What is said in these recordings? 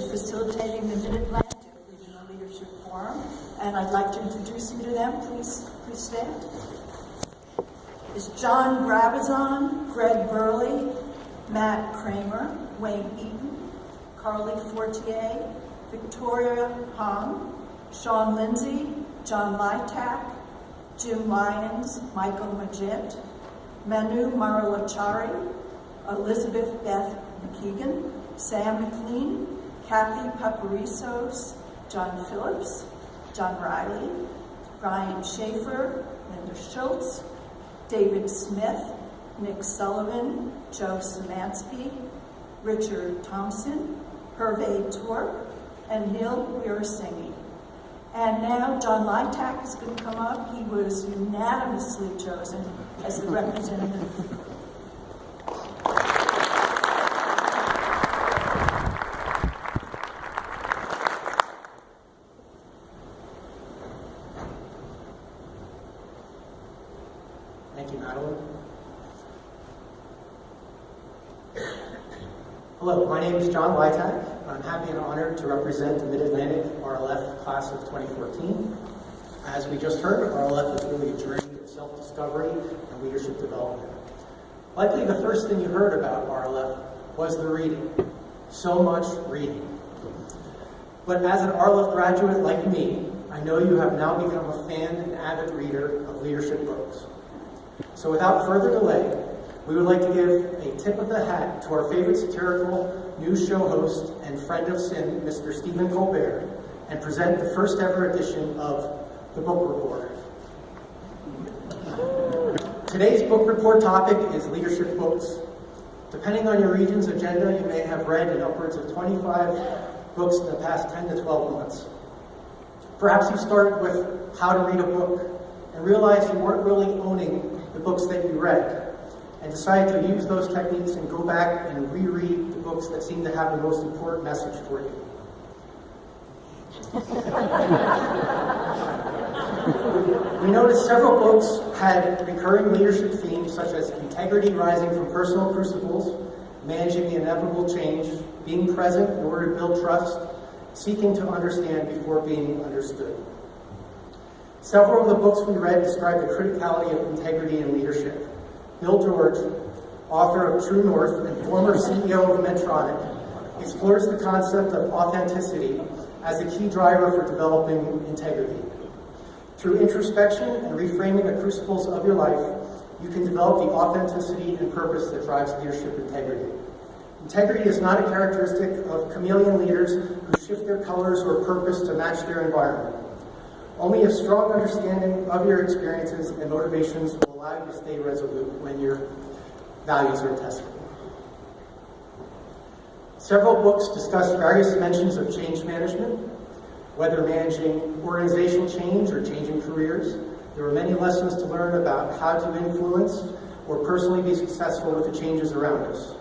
facilitating the Mid-Atlantic Regional Leadership Forum, and I'd like to introduce you to them. Please stand. Is John Brabazon, Greg Burley, Matt Kramer, Wayne Eaton, Carly Fortier, Victoria Hong, Sean Lindsay, John Lytak, Jim Lyons, Michael Majid, Manu Maralachari, Elizabeth Beth McKeegan, Sam McLean, Kathy Paparizos, John Phillips, John Riley, Brian Schaefer, Linda Schultz, David Smith, Nick Sullivan, Joe Szymanski, Richard Thompson, Hervé Torp, and Neil Weerasinghe. And now John Lytak is going to come up. He was unanimously chosen as the representative. Thank you, Madeline. Hello, my name is John Lytak. I'm happy and honored to represent the Mid-Atlantic RLF class of 2014. As we just heard, RLF is really a journey of self-discovery and leadership development. Likely the first thing you heard about RLF was the reading. So much reading. But as an RLF graduate like me, I know you have now become a fan and avid reader of leadership books. So without further delay, we would like to give a tip of the hat to our favorite satirical news show host and friend of sin, Mr. Stephen Colbert, and present the first ever edition of the Book Report. Today's book report topic is leadership books. Depending on your region's agenda, you may have read in upwards of 25 books in the past 10 to 12 months. Perhaps you started with how to read a book and realized you weren't really owning the books that you read, and decided to use those techniques and go back and reread the books that seem to have the most important message for you. We noticed several books had recurring leadership themes such as integrity rising from personal crucibles, managing the inevitable change, being present in order to build trust, seeking to understand before being understood. Several of the books we read describe the criticality of integrity in leadership. Bill George, author of True North and former CEO of Medtronic, explores the concept of authenticity as a key driver for developing integrity. Through introspection and reframing the crucibles of your life, you can develop the authenticity and purpose that drives leadership integrity. Integrity is not a characteristic of chameleon leaders who shift their colors or purpose to match their environment. Only a strong understanding of your experiences and motivations will allow you to stay resolute when your values are tested. Several books discuss various dimensions of change management, whether managing organizational change or changing careers. There are many lessons to learn about how to influence or personally be successful with the changes around us.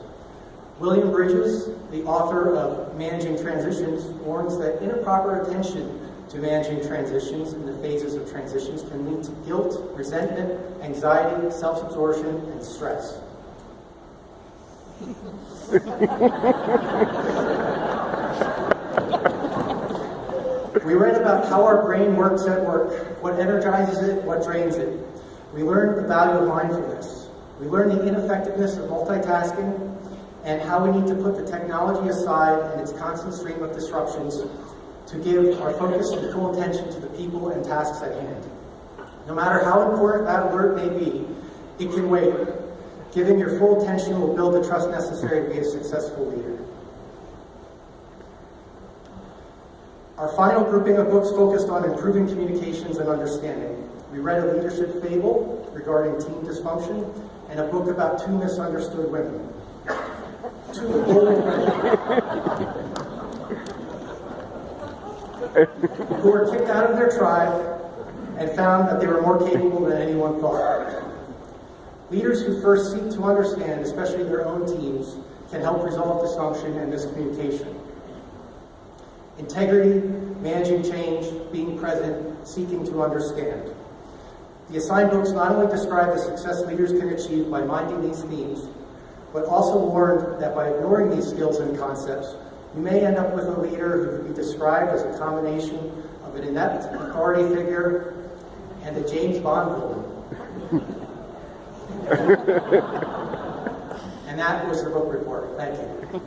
William Bridges, the author of Managing Transitions, warns that improper attention to managing transitions and the phases of transitions can lead to guilt, resentment, anxiety, self-absorption, and stress. We read about how our brain works at work, what energizes it, what drains it. We learned the value of mindfulness. We learned the ineffectiveness of multitasking and how we need to put the technology aside and its constant stream of disruptions to give our focus and full attention to the people and tasks at hand. No matter how important that alert may be, it can wait. Giving your full attention will build the trust necessary to be a successful leader. Our final grouping of books focused on improving communications and understanding. We read a leadership fable regarding team dysfunction and a book about two misunderstood women. Two old women who were kicked out of their tribe and found that they were more capable than anyone thought. Leaders who first seek to understand, especially their own teams, can help resolve dysfunction and miscommunication. Integrity, managing change, being present, seeking to understand. The assigned books not only describe the success leaders can achieve by minding these themes, but also warned that by ignoring these skills and concepts, you may end up with a leader who could be described as a combination of an inept authority figure and a James Bond villain. And that was the book report. Thank you.